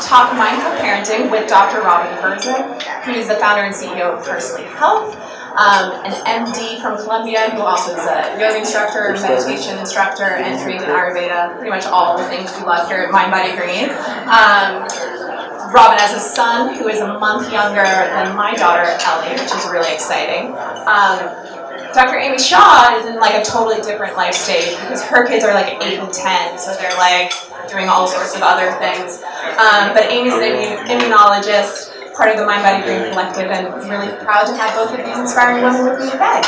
talk mindful parenting with Dr. Robin Berzin, who is the founder and CEO of Parsley Health, an MD from Columbia, who also is a yoga instructor, meditation instructor, and trained in Ayurveda, pretty much all the things we love here at mindbodygreen. Robin has a son who is a month younger than my daughter, Ellie, which is really exciting. Dr. Amy Shah is in like a totally different life stage because her kids are like 8 and 10, so they're like doing all sorts of other things. But Amy's an immunologist, part of the mindbodygreen collective, and I'm really proud to have both of these inspiring women with me today.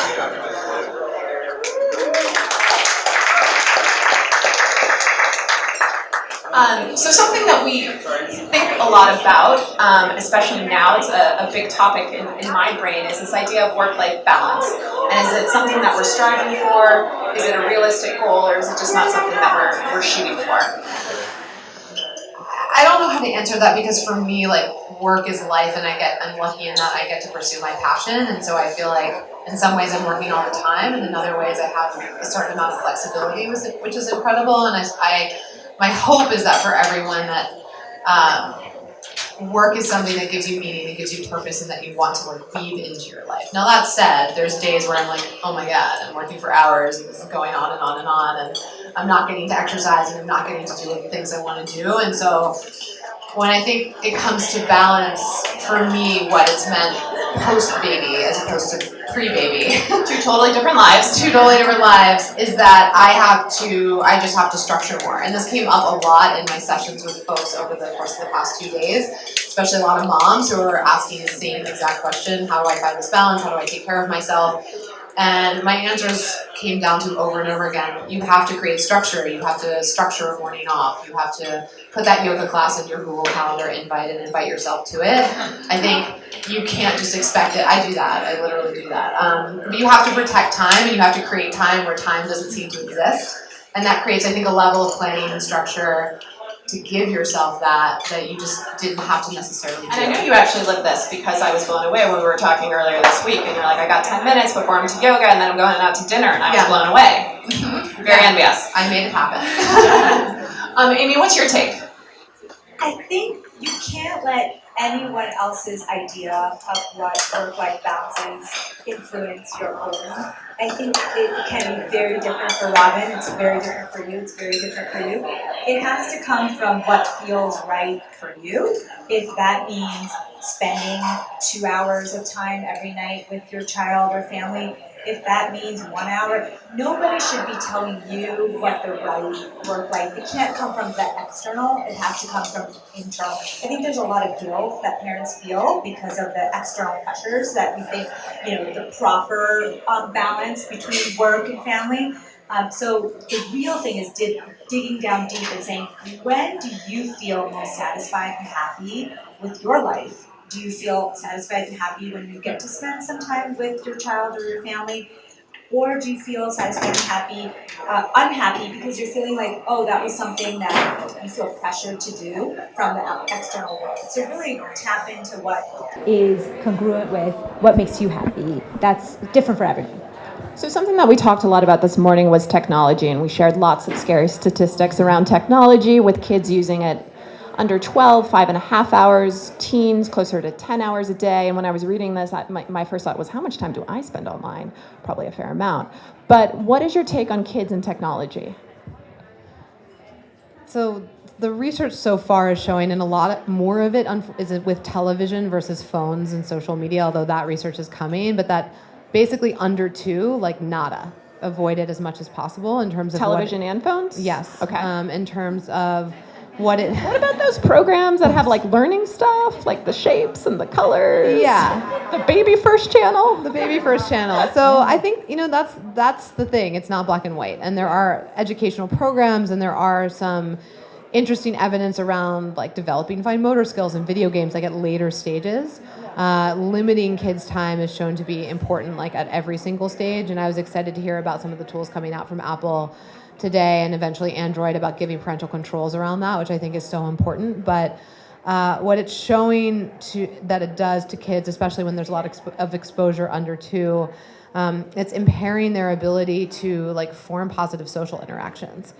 So something that we think a lot about, especially now, it's a big topic in my brain, is this idea of work-life balance. And is it something that we're striving for? Is it a realistic goal, or is it just not something that we're shooting for? I don't know how to answer that because for me, like, work is life, and I'm lucky in that I get to pursue my passion, and so I feel like in some ways I'm working all the time, and in other ways I have a certain amount of flexibility, which is incredible. And my hope is that for everyone that work is something that gives you meaning, that gives you purpose, and that you want to like weave into your life. Now that said, there's days where I'm like, oh my God, I'm working for hours, and this is going on and on and on, and I'm not getting to exercise, and I'm not getting to do the things I want to do. And so when I think it comes to balance, for me, what it's meant post-baby as opposed to pre-baby, Two totally different lives, is that I just have to structure more. And this came up a lot in my sessions with folks over the course of the past 2 days, especially a lot of moms who are asking the same exact question: how do I find this balance? How do I take care of myself? And my answers came down to over and over again, you have to create structure. You have to structure a morning off. You have to put that yoga class in your Google Calendar invite yourself to it. I think you can't just expect it. I do that. I literally do that. But you have to protect time, and you have to create time where time doesn't seem to exist. And that creates, I think, a level of planning and structure to give yourself that you just didn't have to necessarily do. And I know you actually lived this because I was blown away when we were talking earlier this week, and you're like, I got 10 minutes before I'm to yoga, and then I'm going out to dinner, and I was blown away. Very envious. I made it happen. Amy, what's your take? I think you can't let anyone else's idea of what work-life balance is influence your own. I think it can be very different for Robin, it's very different for you, it's very different for you. It has to come from what feels right for you. If that means spending 2 hours of time every night with your child or family, if that means 1 hour, nobody should be telling you what the right work-life. It can't come from the external, it has to come from internal. I think there's a lot of guilt that parents feel because of the external pressures that we think, the proper balance between work and family. So the real thing is digging down deep and saying, when do you feel most satisfied and happy with your life? Do you feel satisfied and happy when you get to spend some time with your child or your family? Or do you feel satisfied and happy, unhappy because you're feeling like, oh, that was something that you feel pressured to do from the external world? So really tap into what is congruent with what makes you happy. That's different for everyone. So something that we talked a lot about this morning was technology, and we shared lots of scary statistics around technology with kids using it under 12, 5.5 hours, teens closer to 10 hours a day. And when I was reading this, my first thought was, how much time do I spend online? Probably a fair amount. But what is your take on kids and technology? So the research so far is showing, and a lot more of it is with television versus phones and social media, although that research is coming, but that basically under 2, like nada. Avoid it as much as possible in terms of television and phones? Yes. Okay. In terms of what about those programs that have like learning stuff, like the shapes and the colors? Yeah. The Baby First channel? The Baby First channel. So I think, that's the thing. It's not black and white. And there are educational programs, and there are some interesting evidence around like developing fine motor skills in video games, like at later stages. Limiting kids' time is shown to be important, like at every single stage. And I was excited to hear about some of the tools coming out from Apple today and eventually Android about giving parental controls around that, which I think is so important. But what it's showing that it does to kids, especially when there's a lot of exposure under 2, It's impairing their ability to like form positive social interactions,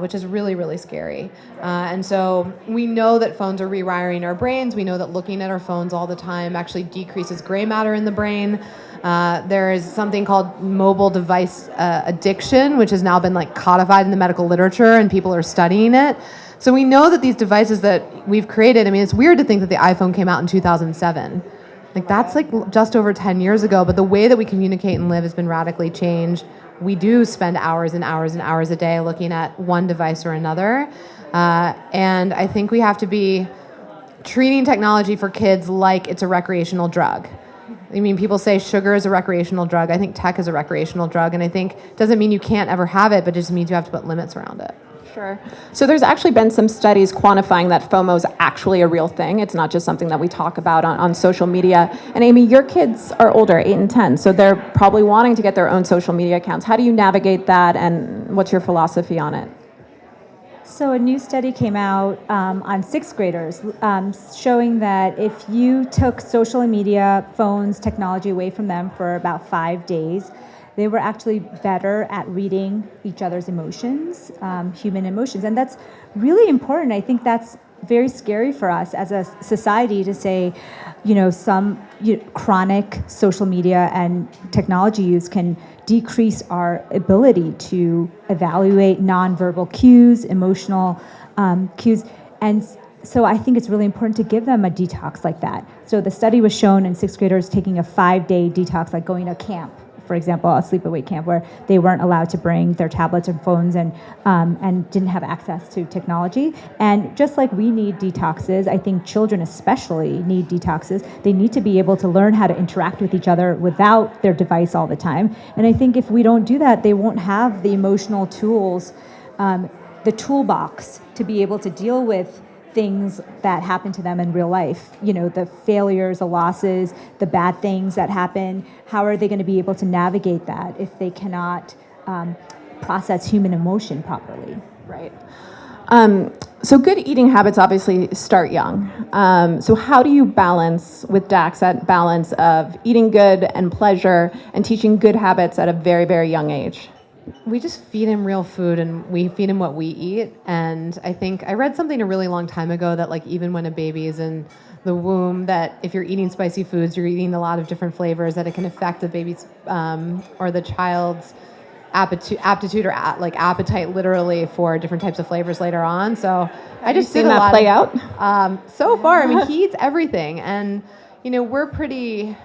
which is really, really scary. And so we know that phones are rewiring our brains. We know that looking at our phones all the time actually decreases gray matter in the brain. There is something called mobile device addiction, which has now been like codified in the medical literature, and people are studying it. So we know that these devices that we've created, I mean, it's weird to think that the iPhone came out in 2007. Like that's like just over 10 years ago, but the way that we communicate and live has been radically changed. We do spend hours and hours and hours a day looking at one device or another. And I think we have to be treating technology for kids like it's a recreational drug. I mean, people say sugar is a recreational drug. I think tech is a recreational drug, and I think it doesn't mean you can't ever have it, but it just means you have to put limits around it. Sure. So there's actually been some studies quantifying that FOMO is actually a real thing. It's not just something that we talk about on social media. And Amy, your kids are older, 8 and 10, so they're probably wanting to get their own social media accounts. How do you navigate that, and what's your philosophy on it? So a new study came out on sixth graders showing that if you took social media, phones, technology away from them for about 5 days, they were actually better at reading each other's emotions, human emotions. And that's really important. I think that's very scary for us as a society to say, some chronic social media and technology use can decrease our ability to evaluate nonverbal cues, emotional cues. And so I think it's really important to give them a detox like that. So the study was shown in sixth graders taking a 5-day detox, like going to camp, for example, a sleepaway camp where they weren't allowed to bring their tablets and phones and didn't have access to technology. And just like we need detoxes, I think children especially need detoxes. They need to be able to learn how to interact with each other without their device all the time. And I think if we don't do that, they won't have the emotional tools, the toolbox to be able to deal with things that happen to them in real life, the failures, the losses, the bad things that happen. How are they going to be able to navigate that if they cannot process human emotion properly? Right. So good eating habits obviously start young. So how do you balance with Dax that balance of eating good and pleasure and teaching good habits at a very, very young age? We just feed him real food, and we feed him what we eat. And I think I read something a really long time ago that like even when a baby is in the womb, that if you're eating spicy foods, you're eating a lot of different flavors, that it can affect the baby's or the child's aptitude or like appetite literally for different types of flavors later on. So I just seen that play out. So far, I mean, he eats everything, and we're pretty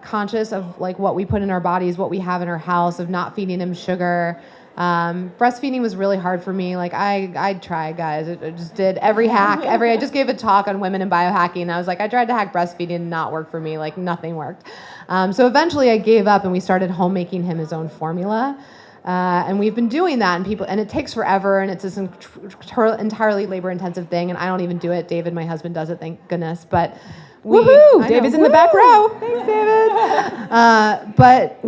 conscious of like what we put in our bodies, what we have in our house, of not feeding him sugar. Breastfeeding was really hard for me. Like I tried, guys. I just did every hack. I just gave a talk on women and biohacking, and I was like, I tried to hack breastfeeding, and not work for me. Like nothing worked. So eventually I gave up, and we started homemaking him his own formula. And we've been doing that, and it takes forever, and it's this entirely labor-intensive thing, and I don't even do it. David, my husband, does it, thank goodness. But woohoo! David's in the back row. Thanks, David. But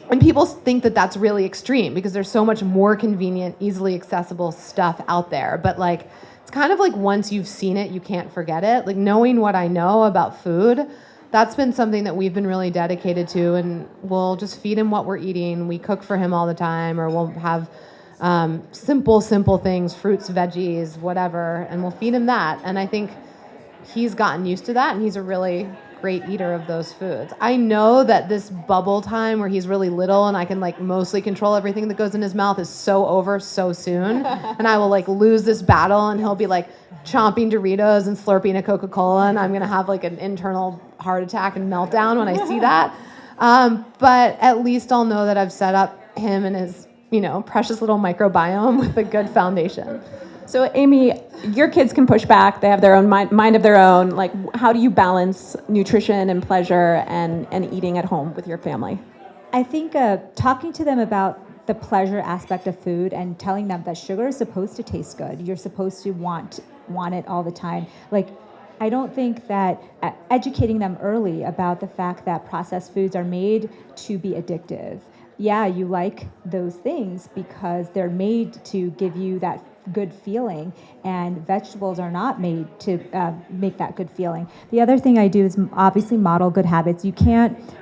and people think that that's really extreme because there's so much more convenient, easily accessible stuff out there. But like, it's kind of like once you've seen it, you can't forget it. Like knowing what I know about food, that's been something that we've been really dedicated to, and we'll just feed him what we're eating. We cook for him all the time, or we'll have simple things, fruits, veggies, whatever, and we'll feed him that. And I think he's gotten used to that, and he's a really great eater of those foods. I know that this bubble time where he's really little and I can like mostly control everything that goes in his mouth is so over so soon, and I will like lose this battle, and he'll be like chomping Doritos and slurping a Coca-Cola, and I'm gonna have like an internal heart attack and meltdown when I see that. But at least I'll know that I've set up him and his precious little microbiome with a good foundation. So Amy, your kids can push back. They have their own mind of their own. Like, how do you balance nutrition and pleasure and eating at home with your family? I think talking to them about the pleasure aspect of food and telling them that sugar is supposed to taste good. You're supposed to want it all the time. Like, I don't think that educating them early about the fact that processed foods are made to be addictive. Yeah, you like those things because they're made to give you that good feeling, and vegetables are not made to make that good feeling. The other thing I do is obviously model good habits.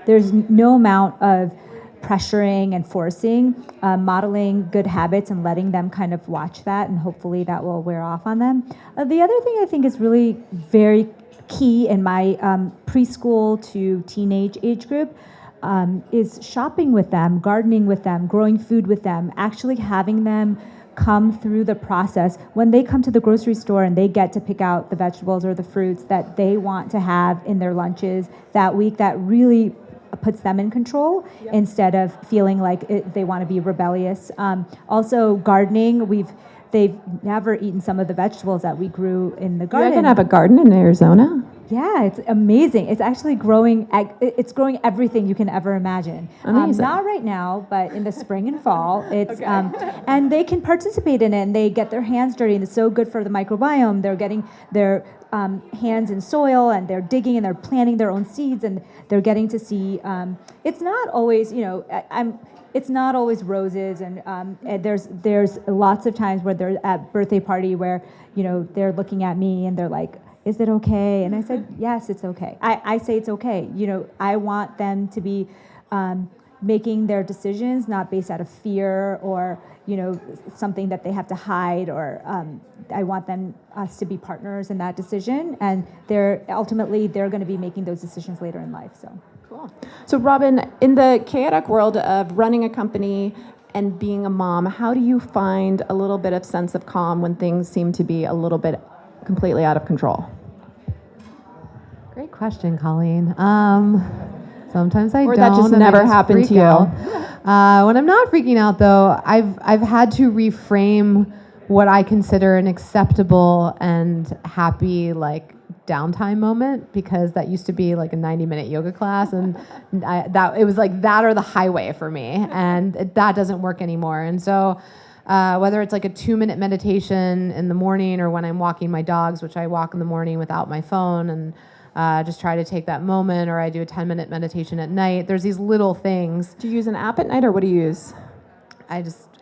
There's no amount of pressuring and forcing, modeling good habits and letting them kind of watch that, and hopefully that will wear off on them. The other thing I think is really very key in my preschool to teenage age group is shopping with them, gardening with them, growing food with them, actually having them come through the process. When they come to the grocery store and they get to pick out the vegetables or the fruits that they want to have in their lunches that week, that really puts them in control instead of feeling like they want to be rebellious. Also, gardening, they've never eaten some of the vegetables that we grew in the garden. You're gonna have a garden in Arizona? Yeah, it's amazing. It's actually growing. It's growing everything you can ever imagine. Amazing. Not right now, but in the spring and fall. It's and they can participate in it, and they get their hands dirty, and it's so good for the microbiome. They're getting their hands in soil, and they're digging, and they're planting their own seeds, and they're getting to see. It's not always, it's not always roses, and there's lots of times where they're at birthday party where they're looking at me and they're like, is it okay? And I said, yes, it's okay. I say it's okay. I want them to be making their decisions not based out of fear or something that they have to hide, or I want us to be partners in that decision, and they're going to be making those decisions later in life. So cool. So Robin, in the chaotic world of running a company and being a mom, how do you find a little bit of sense of calm when things seem to be a little bit completely out of control? Great question, Colleen. Sometimes I or don't. That just and I never happened to you. out. When I'm not freaking out, though, I've had to reframe what I consider an acceptable and happy downtime moment, because that used to be like a 90-minute yoga class, and it was like that or the highway for me, and that doesn't work anymore. And so whether it's like a 2-minute meditation in the morning, or when I'm walking my dogs, which I walk in the morning without my phone, and just try to take that moment, or I do a 10-minute meditation at night. There's these little things. Do you use an app at night, or what do you use?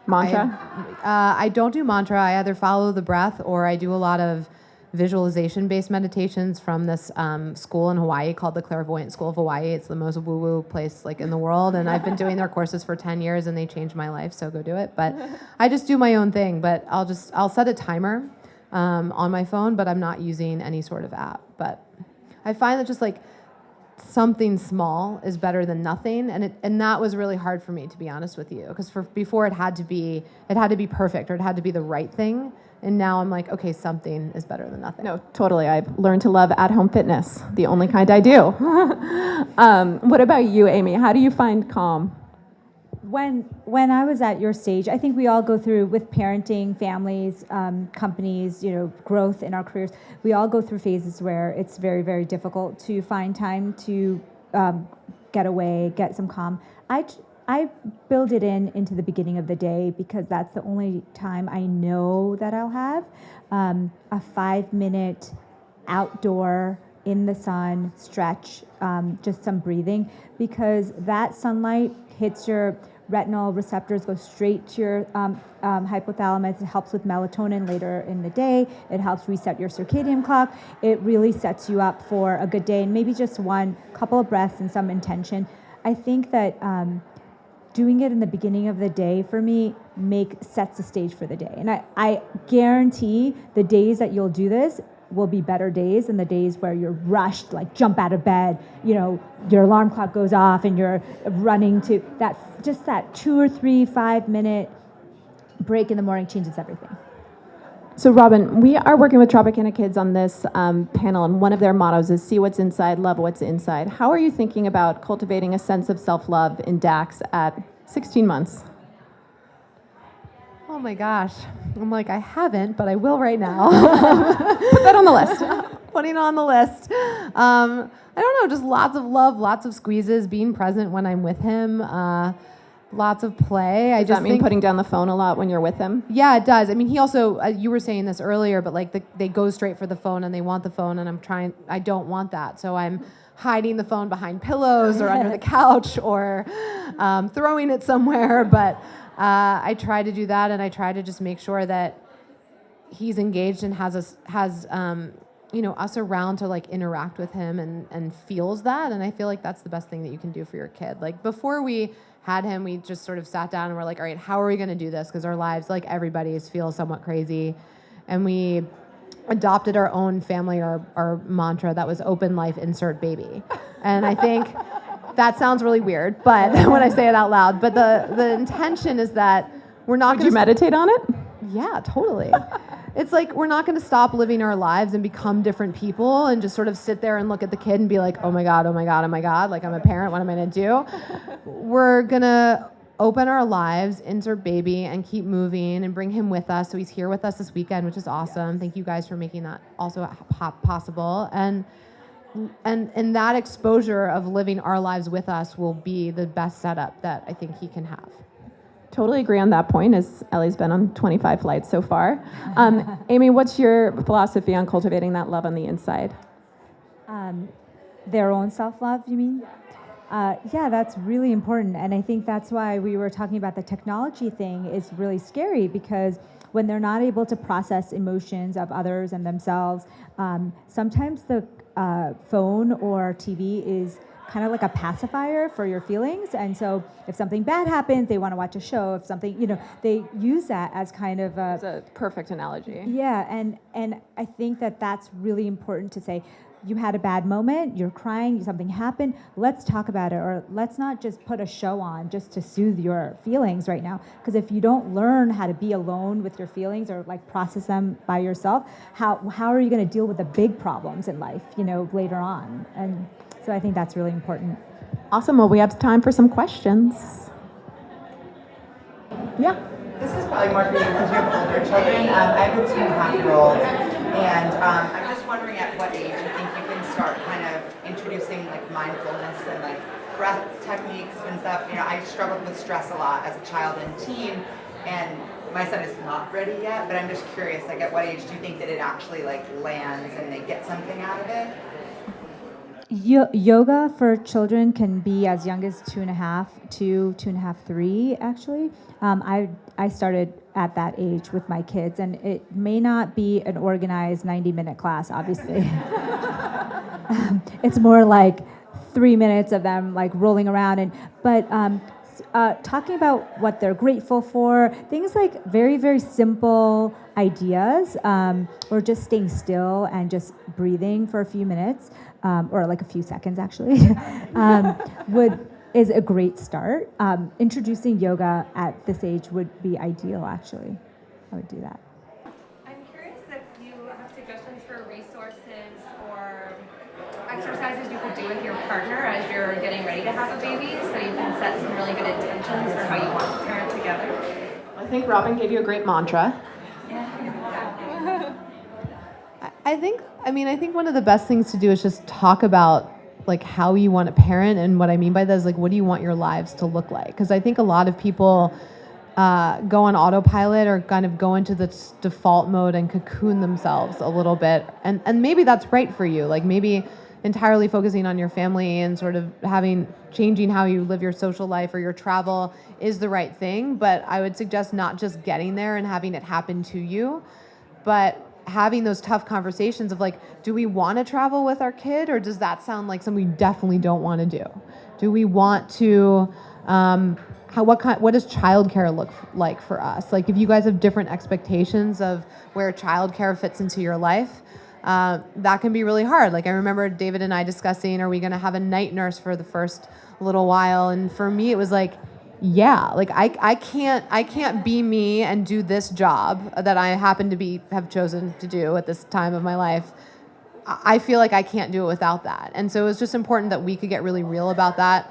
Mantra? I don't do mantra. I either follow the breath, or I do a lot of visualization-based meditations from this school in Hawaii called the Clairvoyant School of Hawaii. It's the most woo-woo place in the world, and I've been doing their courses for 10 years, and they changed my life, so go do it. But I just do my own thing, but I'll set a timer on my phone, but I'm not using any sort of app. But I find that just something small is better than nothing, and that was really hard for me, to be honest with you, because before it had to be perfect, or it had to be the right thing, and now I'm like, okay, something is better than nothing. No, totally. I've learned to love at-home fitness, the only kind I do. What about you, Amy? How do you find calm? When I was at your stage, I think we all go through, with parenting, families, companies, growth in our careers, we all go through phases where it's very, very difficult to find time to get away, get some calm. I build it into the beginning of the day, because that's the only time I know that I'll have a 5-minute outdoor in the sun stretch, just some breathing, because that sunlight hits your retinal receptors, go straight to your hypothalamus. It helps with melatonin later in the day. It helps reset your circadian clock. It really sets you up for a good day, and maybe just one couple of breaths and some intention. I think that doing it in the beginning of the day for me sets the stage for the day. And I guarantee the days that you'll do this will be better days than the days where you're rushed, jump out of bed, your alarm clock goes off and you're running to that. Just that 2 or 3 5-minute break in the morning changes everything. So Robin, we are working with Tropicana Kids on this panel, and one of their mottos is see what's inside, love what's inside. How are you thinking about cultivating a sense of self-love in Dax at 16 months? Oh my gosh. I'm like, I haven't, but I will right now. Put that on the list. Putting it on the list. I don't know, just lots of love, lots of squeezes, being present when I'm with him, lots of play. Does that mean putting down the phone a lot when you're with him? Yeah, it does. I mean, he also, you were saying this earlier, but they go straight for the phone and they want the phone, and I don't want that. So I'm hiding the phone behind pillows or under the couch, or throwing it somewhere. But I try to do that, and I try to just make sure that he's engaged and has us around to like interact with him and feels that. And I feel like that's the best thing that you can do for your kid. Like before we had him, we just sort of sat down and we're like, all right, how are we going to do this? Because our lives, like everybody's, feel somewhat crazy. And we adopted our own family, our mantra that was open life, insert baby. And I think that sounds really weird, but when I say it out loud, but the intention is that we're not going to meditate on it? Yeah, totally. It's like we're not going to stop living our lives and become different people and just sort of sit there and look at the kid and be like, oh my God, oh my God, oh my God, like I'm a parent, what am I going to do? We're going to open our lives, insert baby, and keep moving and bring him with us. So he's here with us this weekend, which is awesome. Thank you guys for making that also possible. And that exposure of living our lives with us will be the best setup that I think he can have. Totally agree on that point, as Ellie's been on 25 flights so far. Amy, what's your philosophy on cultivating that love on the inside? Their own self-love, you mean? Yeah, that's really important. And I think that's why we were talking about the technology thing is really scary, because when they're not able to process emotions of others and themselves, sometimes the phone or TV is kind of like a pacifier for your feelings. And so if something bad happens, they want to watch a show. If something, they use that as kind of a... It's a perfect analogy. Yeah, and I think that that's really important to say. You had a bad moment, you're crying, something happened, let's talk about it, or let's not just put a show on just to soothe your feelings right now. Because if you don't learn how to be alone with your feelings or like process them by yourself, how are you going to deal with the big problems in life, later on? And so I think that's really important. Awesome. Well, we have time for some questions. Yeah. This is probably more for you because you have older children. I have a 2.5-year-old, and I'm just wondering at what age you think you can start kind of introducing like mindfulness and like breath techniques and stuff. I struggled with stress a lot as a child and teen, and my son is not ready yet, but I'm just curious, like at what age do you think that it actually like lands and they get something out of it? Yoga for children can be as young as 2.5 to 2.5, 3, actually. I started at that age with my kids, and it may not be an organized 90-minute class, obviously. It's more like 3 minutes of them like rolling around, but talking about what they're grateful for, things like very, very simple ideas, or just staying still and just breathing for a few minutes, or like a few seconds actually, is a great start. Introducing yoga at this age would be ideal, actually. I would do that. I'm curious if you have suggestions for resources or exercises you could do with your partner as you're getting ready to have a baby, so you can set some really good intentions for how you want to parent together. I think Robin gave you a great mantra. I think one of the best things to do is just talk about like how you want to parent, and what I mean by that is like, what do you want your lives to look like? Because I think a lot of people go on autopilot or kind of go into the default mode and cocoon themselves a little bit, and maybe that's right for you. Like maybe entirely focusing on your family and sort of changing how you live your social life or your travel is the right thing. But I would suggest not just getting there and having it happen to you, but having those tough conversations of like, do we want to travel with our kid, or does that sound like something we definitely don't want to do? Do we want to, what does childcare look like for us? Like if you guys have different expectations of where childcare fits into your life, that can be really hard. Like I remember David and I discussing, are we going to have a night nurse for the first little while? And for me, it was like, yeah, like I can't be me and do this job that I happen to have chosen to do at this time of my life. I feel like I can't do it without that. And so it was just important that we could get really real about that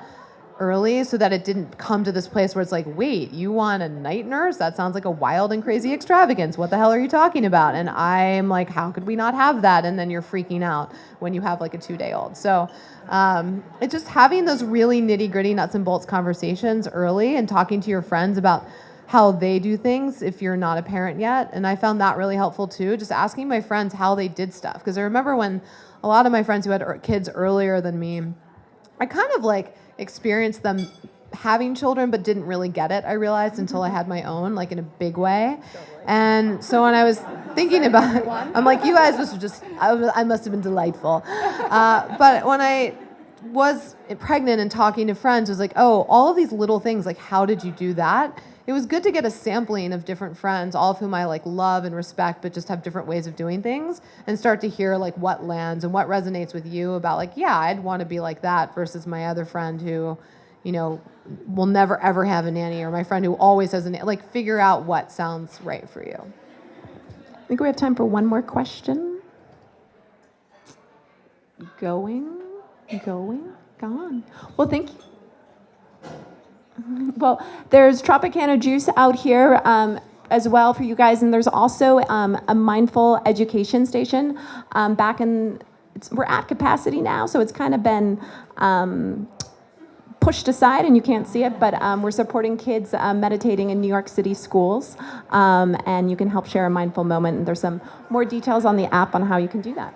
early, so that it didn't come to this place where it's like, wait, you want a night nurse? That sounds like a wild and crazy extravagance. What the hell are you talking about? And I'm like, how could we not have that? And then you're freaking out when you have like a 2-day-old. So it's just having those really nitty-gritty nuts and bolts conversations early and talking to your friends about how they do things if you're not a parent yet. And I found that really helpful too, just asking my friends how they did stuff. Because I remember when a lot of my friends who had kids earlier than me, I kind of like experienced them having children but didn't really get it, I realized, until I had my own, like in a big way. And so when I was thinking about it, I'm like, you guys must have just, I must have been delightful. But when I was pregnant and talking to friends, it was like, oh, all of these little things, like how did you do that? It was good to get a sampling of different friends, all of whom I like love and respect, but just have different ways of doing things, and start to hear like what lands and what resonates with you about like, yeah, I'd want to be like that versus my other friend who, you know, will never ever have a nanny, or my friend who always has a nanny. Like figure out what sounds right for you. I think we have time for one more question. Gone. Well, thank you. Well, there's Tropicana juice out here as well for you guys, and there's also a mindful education station we're at capacity now, so it's kind of been pushed aside and you can't see it, but we're supporting kids meditating in New York City schools, and you can help share a mindful moment, and there's some more details on the app on how you can do that.